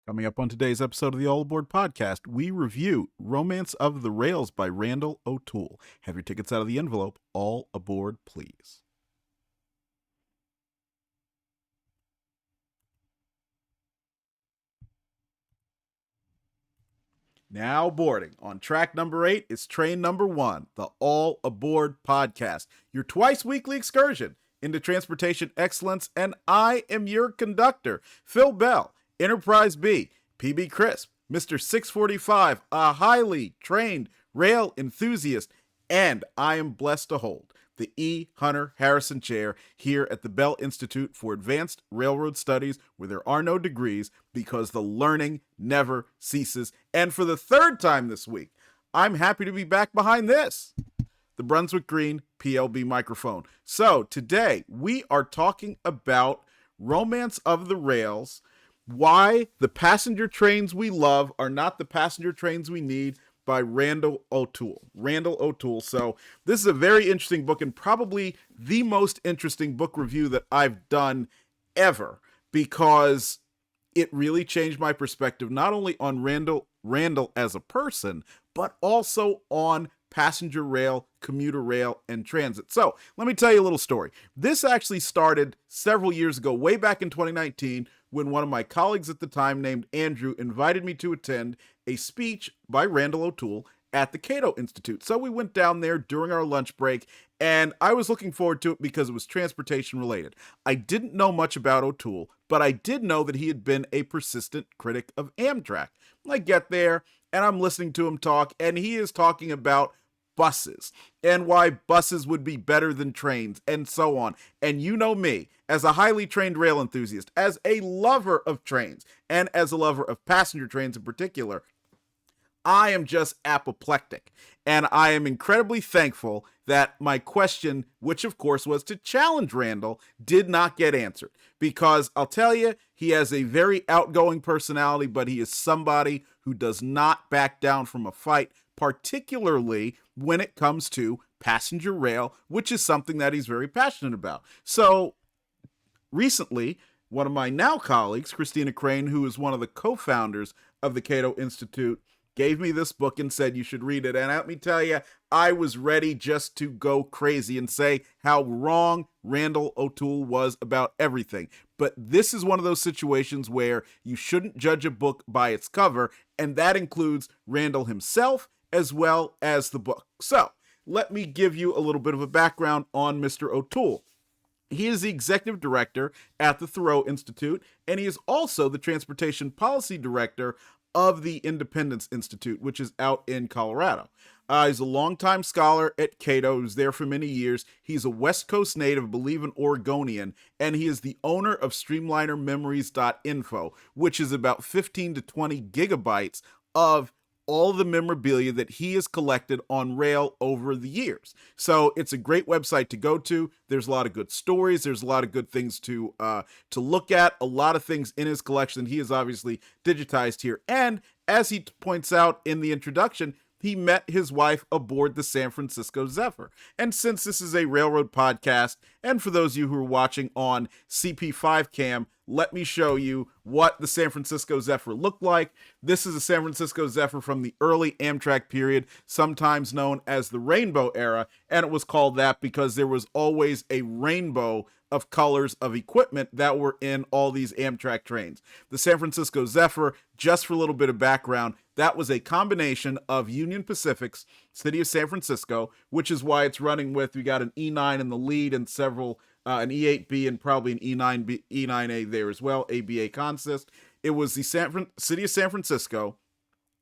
Coming up on today's episode of the All Aboard podcast, we review Romance of the Rails by Randal O'Toole. Have your tickets out of the envelope. All aboard, please. Now boarding. On track number 8 is train number 1, the All Aboard podcast, your twice weekly excursion into transportation excellence, and I am your conductor, Phil Bell, Enterprise B, PB Crisp, Mr. 645, a highly trained rail enthusiast, and I am blessed to hold the E. Hunter Harrison Chair here at the Bell Institute for Advanced Railroad Studies, where there are no degrees because the learning never ceases. And for the third time this week, I'm happy to be back behind this, the Brunswick Green PLB microphone. So today we are talking about Romance of the Rails, why the passenger trains we love are not the passenger trains we need, by Randal O'Toole. Randal O'Toole. So this is a very interesting book and probably the most interesting book review that I've done ever, because it really changed my perspective not only on Randal as a person, but also on passenger rail, commuter rail, and transit. So let me tell you a little story. This actually started several years ago, way back in 2019, when one of my colleagues at the time named Andrew invited me to attend a speech by Randal O'Toole at the Cato Institute. So we went down there during our lunch break, and I was looking forward to it because it was transportation related. I didn't know much about O'Toole, but I did know that he had been a persistent critic of Amtrak. I get there, and I'm listening to him talk, and he is talking about buses and why buses would be better than trains and so on. And you know me, as a highly trained rail enthusiast, as a lover of trains, and as a lover of passenger trains in particular, I am just apoplectic. And I am incredibly thankful that my question, which of course was to challenge Randal, did not get answered. Because I'll tell you, he has a very outgoing personality, but he is somebody who does not back down from a fight, particularly when it comes to passenger rail, which is something that he's very passionate about. So recently, one of my now colleagues, Christina Crane, who is one of the co-founders of the Cato Institute, gave me this book and said you should read it. And let me tell you, I was ready just to go crazy and say how wrong Randal O'Toole was about everything. But this is one of those situations where you shouldn't judge a book by its cover, and that includes Randal himself as well as the book. So let me give you a little bit of a background on Mr. O'Toole. He is the executive director at the Thoreau Institute, and he is also the transportation policy director of the Independence Institute, which is out in Colorado. He's a longtime scholar at Cato, who's there for many years. He's a West Coast native, I believe an Oregonian, and he is the owner of StreamlinerMemories.info, which is about 15 to 20 gigabytes of all the memorabilia that he has collected on rail over the years. So it's a great website to go to. There's a lot of good stories. There's a lot of good things to look at. A lot of things in his collection he has obviously digitized here. And as he points out in the introduction, he met his wife aboard the San Francisco Zephyr. And since this is a railroad podcast, and for those of you who are watching on CP5 Cam, let me show you what the San Francisco Zephyr looked like. This is a San Francisco Zephyr from the early Amtrak period, sometimes known as the Rainbow Era, and it was called that because there was always a rainbow of colors of equipment that were in all these Amtrak trains. The San Francisco Zephyr, just for a little bit of background, that was a combination of Union Pacific's City of San Francisco, which is why it's running with, we got an E9 in the lead and several, an E8B and probably an E9A there as well, ABA consist. It was the City of San Francisco,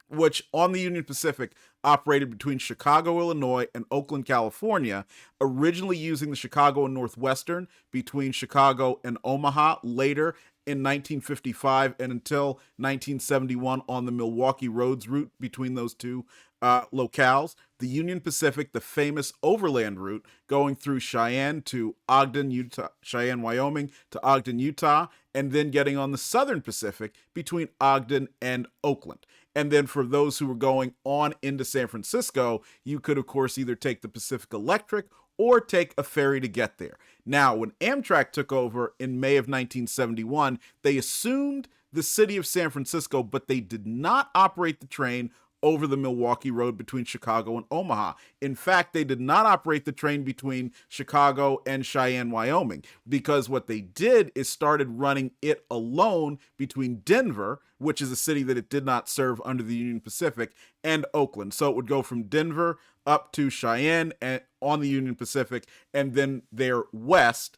which on the Union Pacific operated between Chicago, Illinois, and Oakland, California, originally using the Chicago and Northwestern between Chicago and Omaha, later in 1955 and until 1971 on the Milwaukee Roads route between those two locales. The Union Pacific, the famous overland route going through Cheyenne to Ogden, Utah, Cheyenne, Wyoming to Ogden, Utah, and then getting on the Southern Pacific between Ogden and Oakland. And then for those who were going on into San Francisco, you could, of course, either take the Pacific Electric or take a ferry to get there. Now, when Amtrak took over in May of 1971, they assumed the city of San Francisco, but they did not operate the train over the Milwaukee Road between Chicago and Omaha. In fact, they did not operate the train between Chicago and Cheyenne, Wyoming, because what they did is started running it alone between Denver, which is a city that it did not serve under the Union Pacific, and Oakland. So it would go from Denver up to Cheyenne and on the Union Pacific, and then there west,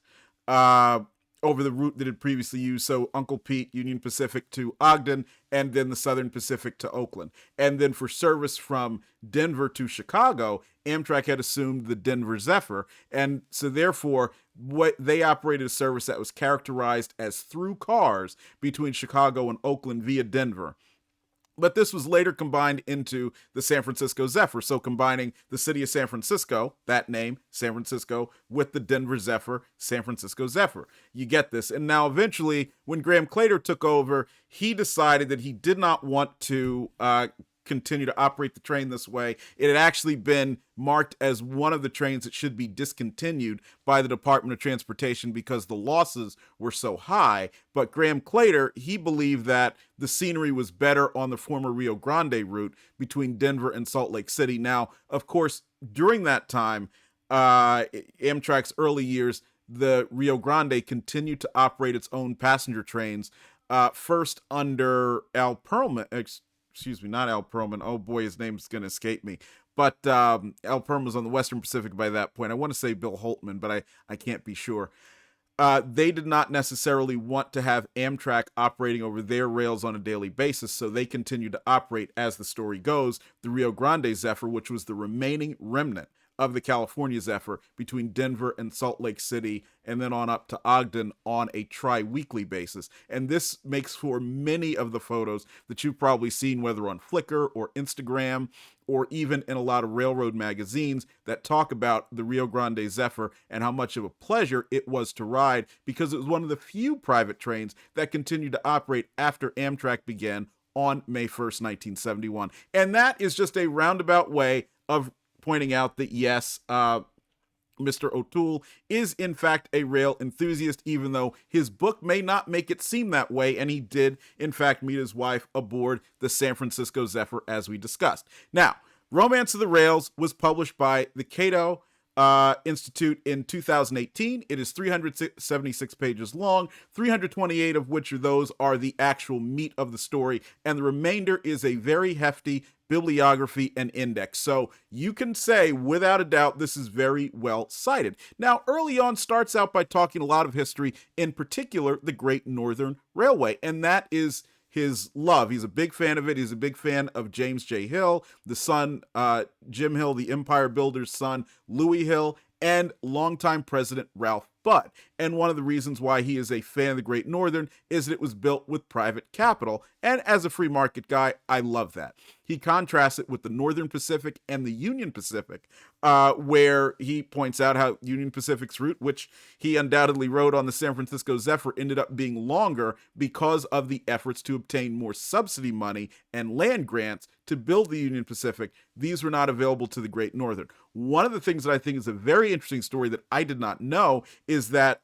over the route that it previously used. So Uncle Pete, Union Pacific to Ogden, and then the Southern Pacific to Oakland. And then for service from Denver to Chicago, Amtrak had assumed the Denver Zephyr. And so therefore, what they operated a service that was characterized as through cars between Chicago and Oakland via Denver. But this was later combined into the San Francisco Zephyr. So combining the city of San Francisco, that name, San Francisco, with the Denver Zephyr, San Francisco Zephyr. You get this. And now eventually, when Graham Claytor took over, he decided that he did not want to continue to operate the train this way. It had actually been marked as one of the trains that should be discontinued by the Department of Transportation because the losses were so high. But Graham Claytor, he believed that the scenery was better on the former Rio Grande route between Denver and Salt Lake City. Now, of course, during that time, Amtrak's early years, the Rio Grande continued to operate its own passenger trains, first under Al Perlman, not Al Perlman. Oh boy, his name's going to escape me. But Al Perlman was on the Western Pacific by that point. I want to say Bill Holtman, but I can't be sure. They did not necessarily want to have Amtrak operating over their rails on a daily basis, so they continued to operate, as the story goes, the Rio Grande Zephyr, which was the remaining remnant of the California Zephyr between Denver and Salt Lake City, and then on up to Ogden on a tri-weekly basis. And this makes for many of the photos that you've probably seen, whether on Flickr or Instagram, or even in a lot of railroad magazines that talk about the Rio Grande Zephyr and how much of a pleasure it was to ride, because it was one of the few private trains that continued to operate after Amtrak began on May 1st, 1971. And that is just a roundabout way of pointing out that, yes, Mr. O'Toole is in fact a rail enthusiast, even though his book may not make it seem that way, and he did in fact meet his wife aboard the San Francisco Zephyr, as we discussed. Now, Romance of the Rails was published by the Cato Institute in 2018. It is 376 pages long, 328 of which are the actual meat of the story, and the remainder is a very hefty bibliography and index. So you can say without a doubt this is very well cited. Now, early on starts out by talking a lot of history, in particular the Great Northern Railway, and that is his love. He's a big fan of it. He's a big fan of James J. Hill, the son, Jim Hill, the empire builder's son, Louis Hill, and longtime President Ralph Budd. And one of the reasons why he is a fan of the Great Northern is that it was built with private capital. And as a free market guy, I love that. He contrasts it with the Northern Pacific and the Union Pacific, where he points out how Union Pacific's route, which he undoubtedly rode on the San Francisco Zephyr, ended up being longer because of the efforts to obtain more subsidy money and land grants to build the Union Pacific. These were not available to the Great Northern. One of the things that I think is a very interesting story that I did not know is that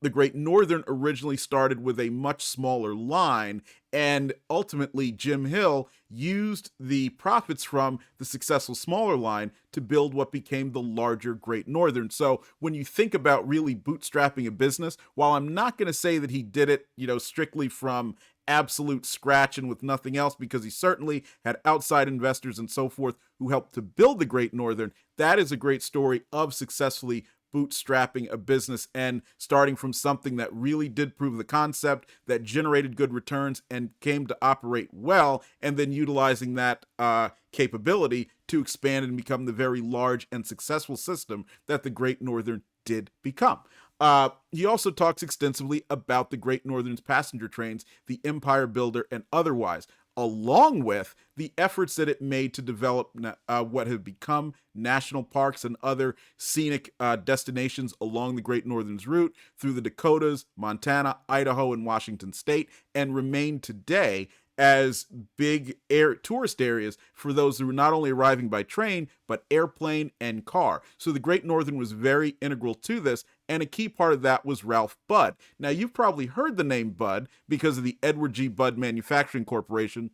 the Great Northern originally started with a much smaller line, and ultimately Jim Hill used the profits from the successful smaller line to build what became the larger Great Northern. So when you think about really bootstrapping a business, while I'm not going to say that he did it, strictly from absolute scratch and with nothing else, because he certainly had outside investors and so forth who helped to build the Great Northern, that is a great story of successfully bootstrapping a business and starting from something that really did prove the concept, that generated good returns and came to operate well, and then utilizing that capability to expand and become the very large and successful system that the Great Northern did become. He also talks extensively about the Great Northern's passenger trains, the empire builder, and otherwise, along with the efforts that it made to develop what have become national parks and other scenic destinations along the Great Northern's route through the Dakotas, Montana, Idaho, and Washington State, and remain today. as big air tourist areas for those who were not only arriving by train, but airplane and car. So the Great Northern was very integral to this, and a key part of that was Ralph Budd. Now, you've probably heard the name Budd because of the Edward G. Budd Manufacturing Corporation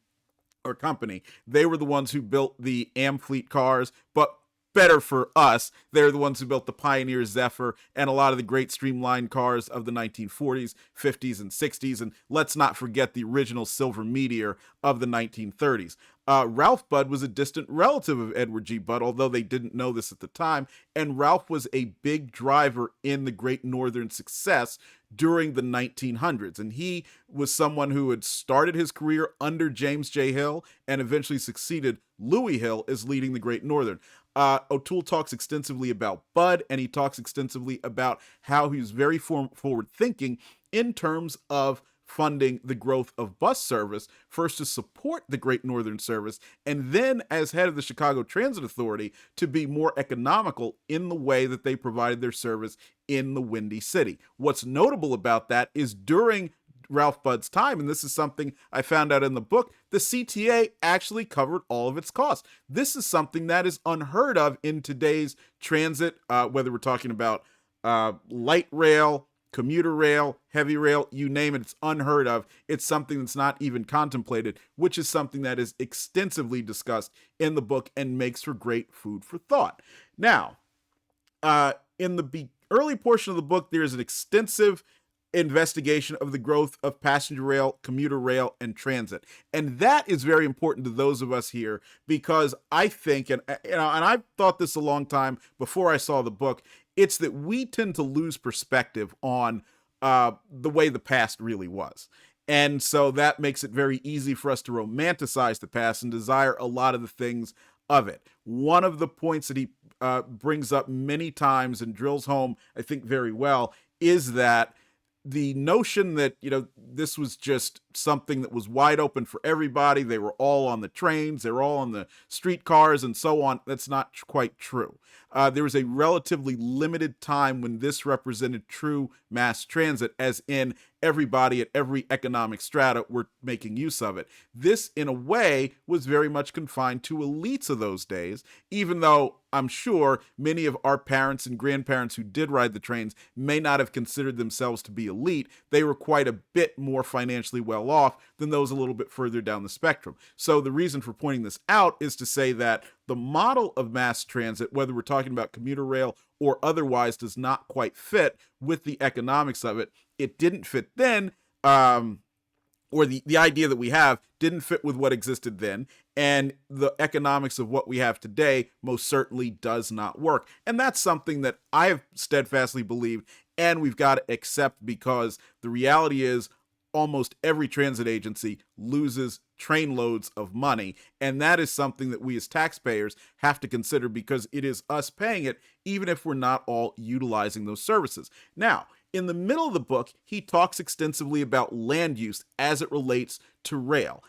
or company. They were the ones who built the Amfleet cars, but better for us, they're the ones who built the Pioneer Zephyr and a lot of the great streamlined cars of the 1940s, 50s, and 60s. And let's not forget the original Silver Meteor of the 1930s. Ralph Budd was a distant relative of Edward G. Budd, although they didn't know this at the time, and Ralph was a big driver in the Great Northern success during the 1900s. And he was someone who had started his career under James J. Hill and eventually succeeded Louis Hill as leading the Great Northern. O'Toole talks extensively about Budd, and he talks extensively about how he was very forward thinking in terms of funding the growth of bus service, first to support the Great Northern Service, and then as head of the Chicago Transit Authority to be more economical in the way that they provided their service in the Windy City. What's notable about that is during Ralph Budd's time, and this is something I found out in the book, the CTA actually covered all of its costs. This is something that is unheard of in today's transit, whether we're talking about light rail, commuter rail, heavy rail, you name it, it's unheard of. It's something that's not even contemplated, which is something that is extensively discussed in the book and makes for great food for thought. Now, in the early portion of the book, there is an extensive investigation of the growth of passenger rail, commuter rail, and transit. And that is very important to those of us here because I think, and I've thought this a long time before I saw the book, it's that we tend to lose perspective on the way the past really was. And so that makes it very easy for us to romanticize the past and desire a lot of the things of it. One of the points that he brings up many times and drills home, I think, very well, is that the notion that, this was just something that was wide open for everybody. They were all on the trains. They were all on the streetcars and so on. That's not quite true. There was a relatively limited time when this represented true mass transit, as in everybody at every economic strata were making use of it. This, in a way, was very much confined to elites of those days, even though I'm sure many of our parents and grandparents who did ride the trains may not have considered themselves to be elite. They were quite a bit more financially well off than those a little bit further down the spectrum. So the reason for pointing this out is to say that the model of mass transit, whether we're talking about commuter rail or otherwise, does not quite fit with the economics of it. It didn't fit then, or the idea that we have didn't fit with what existed then, and the economics of what we have today most certainly does not work. And that's something that I have steadfastly believed, and we've got to accept, because the reality is almost every transit agency loses train loads of money, and that is something that we as taxpayers have to consider, because it is us paying it, even if we're not all utilizing those services. Now, in the middle of the book, he talks extensively about land use as it relates to rail,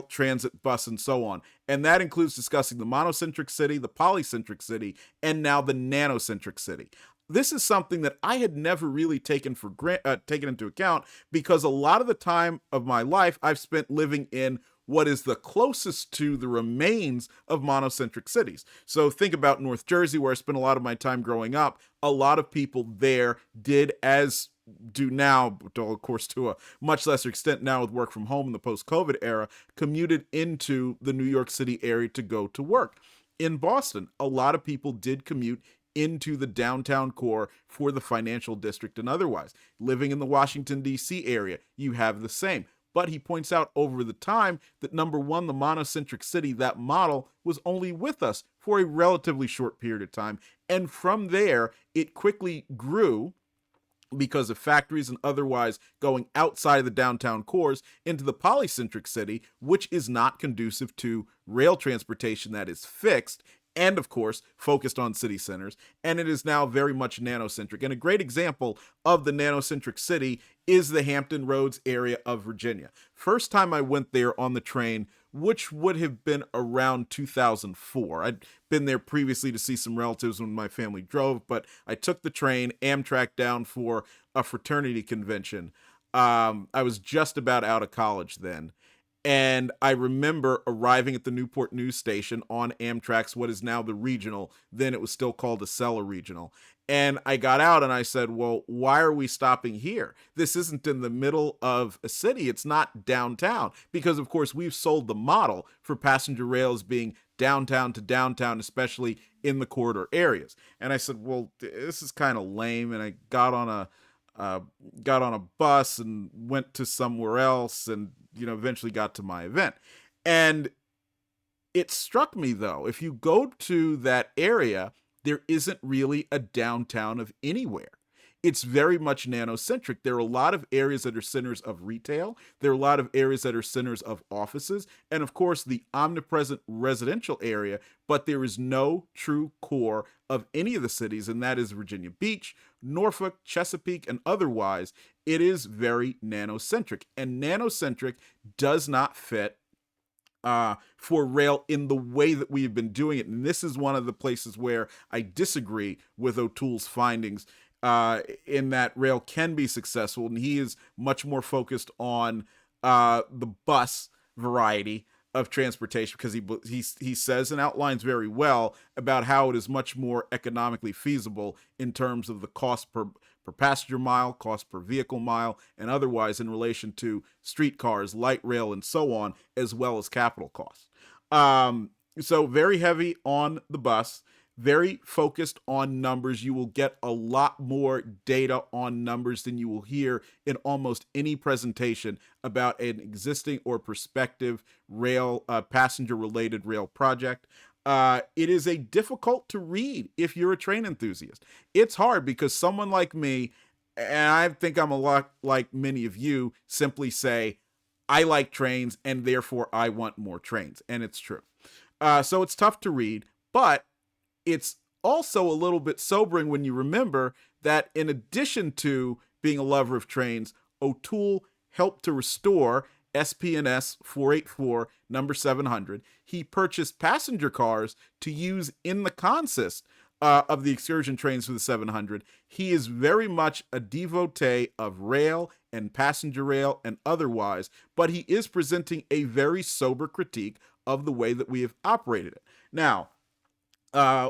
transit, bus, and so on. And that includes discussing the monocentric city, the polycentric city, and now the nanocentric city. This is something that I had never really taken into account, because a lot of the time of my life I've spent living in what is the closest to the remains of monocentric cities. So think about North Jersey, where I spent a lot of my time growing up. A lot of people there did, as do now, of course to a much lesser extent now with work from home in the post-COVID era, commuted into the New York City area to go to work. In Boston, a lot of people did commute into the downtown core for the financial district and otherwise. Living in the Washington, D.C. area, you have the same. But he points out over the time that, number one, the monocentric city, that model, was only with us for a relatively short period of time. And from there, it quickly grew because of factories and otherwise going outside of the downtown cores into the polycentric city, which is not conducive to rail transportation that is fixed and, of course, focused on city centers, and it is now very much nanocentric. And a great example of the nanocentric city is the Hampton Roads area of Virginia. First time I went there on the train, which would have been around 2004. I'd been there previously to see some relatives when my family drove, but I took the train, Amtrak, down for a fraternity convention. I was just about out of college then. And I remember arriving at the Newport News Station on Amtrak's what is now the Regional. Then it was still called the Acela Regional. And I got out and I said, well, why are we stopping here? This isn't in the middle of a city. It's not downtown. Because, of course, we've sold the model for passenger rails being downtown to downtown, especially in the corridor areas. And I said, well, this is kind of lame. And I got on a bus and went to somewhere else and eventually got to my event. And it struck me, though, if you go to that area, there isn't really a downtown of anywhere. It's very much nanocentric. There are a lot of areas that are centers of retail. There are a lot of areas that are centers of offices. And of course, the omnipresent residential area, but there is no true core of any of the cities, and that is Virginia Beach, Norfolk, Chesapeake, and otherwise. It is very nanocentric, and nanocentric does not fit for rail in the way that we have been doing it. And this is one of the places where I disagree with O'Toole's findings, in that rail can be successful, and he is much more focused on the bus variety of transportation, because he says and outlines very well about how it is much more economically feasible in terms of the cost per passenger mile, cost per vehicle mile, and otherwise in relation to streetcars, light rail, and so on, as well as capital costs. So very heavy on the bus, very focused on numbers. You will get a lot more data on numbers than you will hear in almost any presentation about an existing or prospective rail, passenger-related rail project. It is a difficult to read if you're a train enthusiast. It's hard because someone like me, and I think I'm a lot like many of you, simply say, I like trains and therefore I want more trains. And it's true. So it's tough to read, but it's also a little bit sobering when you remember that in addition to being a lover of trains, O'Toole helped to restore SP&S 484 number 700. He purchased passenger cars to use in the consist of the excursion trains for the 700. He is very much a devotee of rail and passenger rail and otherwise, but he is presenting a very sober critique of the way that we have operated it. Now,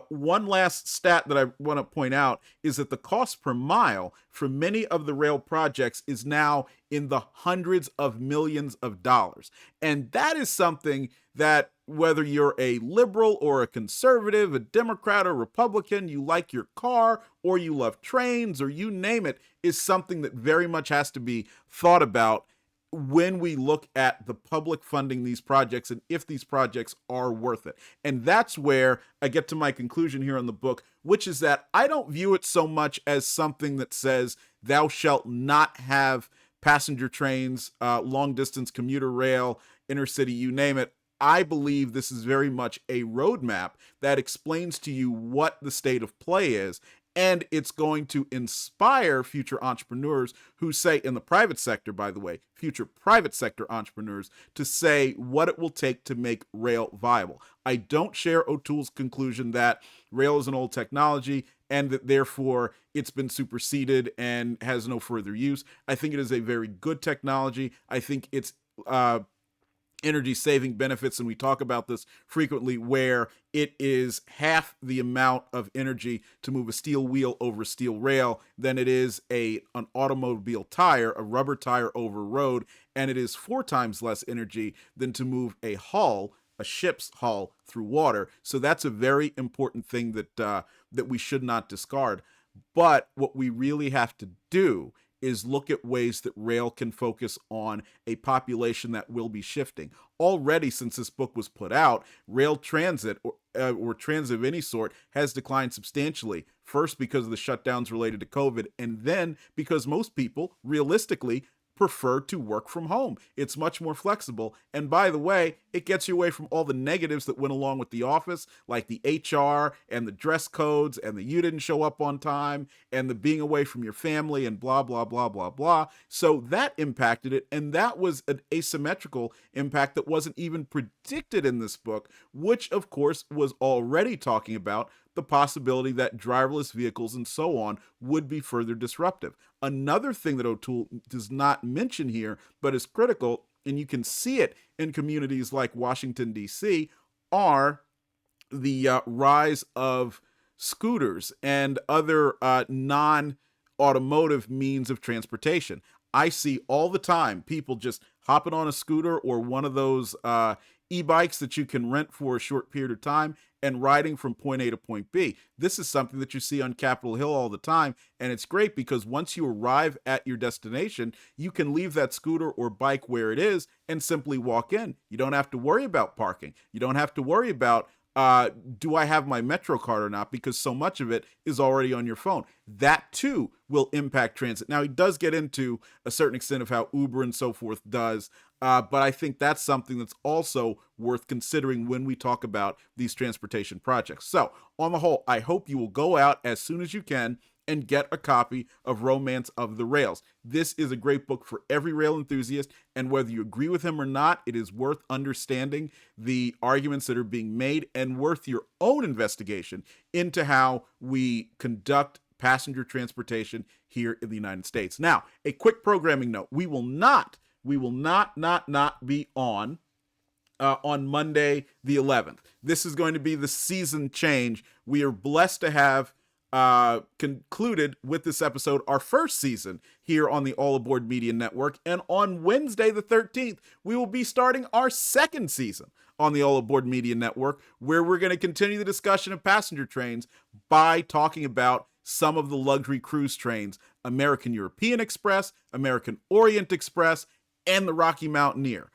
one last stat that I want to point out is that the cost per mile for many of the rail projects is now in the hundreds of millions of dollars. And that is something that, whether you're a liberal or a conservative, a Democrat or Republican, you like your car or you love trains or you name it, is something that very much has to be thought about when we look at the public funding these projects and if these projects are worth it. And that's where I get to my conclusion here on the book, which is that I don't view it so much as something that says thou shalt not have passenger trains, long distance commuter rail, intercity, you name it. I believe this is very much a roadmap that explains to you what the state of play is. And it's going to inspire future entrepreneurs who say, in the private sector, by the way, future private sector entrepreneurs, to say what it will take to make rail viable. I don't share O'Toole's conclusion that rail is an old technology and that therefore it's been superseded and has no further use. I think it is a very good technology. I think it's energy saving benefits, and we talk about this frequently, where it is half the amount of energy to move a steel wheel over steel rail than it is an automobile tire, a rubber tire over road, and it is 4 times less energy than to move a hull, a ship's hull, through water. So that's a very important thing that we should not discard. But what we really have to do is look at ways that rail can focus on a population that will be shifting. Already, since this book was put out, rail transit or transit of any sort has declined substantially. First, because of the shutdowns related to COVID, and then because most people, realistically, prefer to work from home. It's much more flexible. And by the way, it gets you away from all the negatives that went along with the office, like the HR and the dress codes and the you didn't show up on time and the being away from your family and blah, blah, blah, blah, blah. So that impacted it. And that was an asymmetrical impact that wasn't even predicted in this book, which of course was already talking about the possibility that driverless vehicles and so on would be further disruptive. Another thing that O'Toole does not mention here, but is critical, and you can see it in communities like Washington, D.C., are the rise of scooters and other non-automotive means of transportation. I see all the time people just hopping on a scooter or one of those e-bikes that you can rent for a short period of time and riding from point A to point B. This is something that you see on Capitol Hill all the time, and it's great because once you arrive at your destination, you can leave that scooter or bike where it is and simply walk in. You don't have to worry about parking. You don't have to worry about do I have my Metro card or not, because so much of it is already on your phone. That too will impact transit. Now, he does get into a certain extent of how Uber and so forth does, but I think that's something that's also worth considering when we talk about these transportation projects. So on the whole, I hope you will go out as soon as you can and get a copy of Romance of the Rails. This is a great book for every rail enthusiast, and whether you agree with him or not, it is worth understanding the arguments that are being made and worth your own investigation into how we conduct passenger transportation here in the United States. Now, a quick programming note. We will not be on Monday the 11th. This is going to be the season change. We are blessed to have concluded with this episode our first season here on the All Aboard Media Network, and on Wednesday the 13th we will be starting our second season on the All Aboard Media Network, where we're going to continue the discussion of passenger trains by talking about some of the luxury cruise trains: American European Express, American Orient Express, and the Rocky Mountaineer.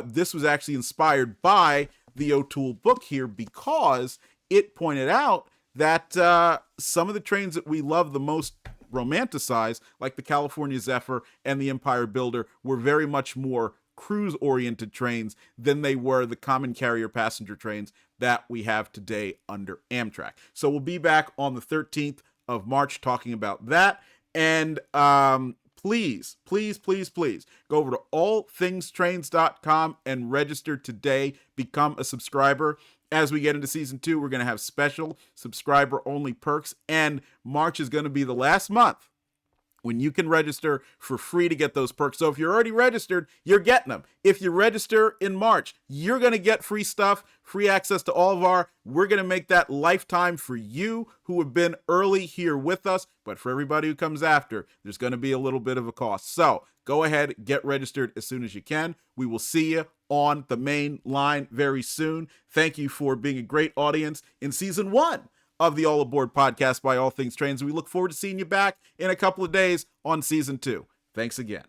This was actually inspired by the O'Toole book here, because it pointed out that some of the trains that we love the most romanticize, like the California Zephyr and the Empire Builder, were very much more cruise-oriented trains than they were the common carrier passenger trains that we have today under Amtrak. So we'll be back on the 13th of March talking about that. And please go over to allthingstrains.com and register today. Become a subscriber. As we get into season 2, we're going to have special subscriber-only perks, and March is going to be the last month when you can register for free to get those perks. So if you're already registered, you're getting them. If you register in March, you're going to get free stuff, free access to all of we're going to make that lifetime for you who have been early here with us. But for everybody who comes after, there's going to be a little bit of a cost. So go ahead, get registered as soon as you can. We will see you on the main line very soon. Thank you for being a great audience in season 1 of the All Aboard podcast by All Things Trains. We look forward to seeing you back in a couple of days on season 2. Thanks again.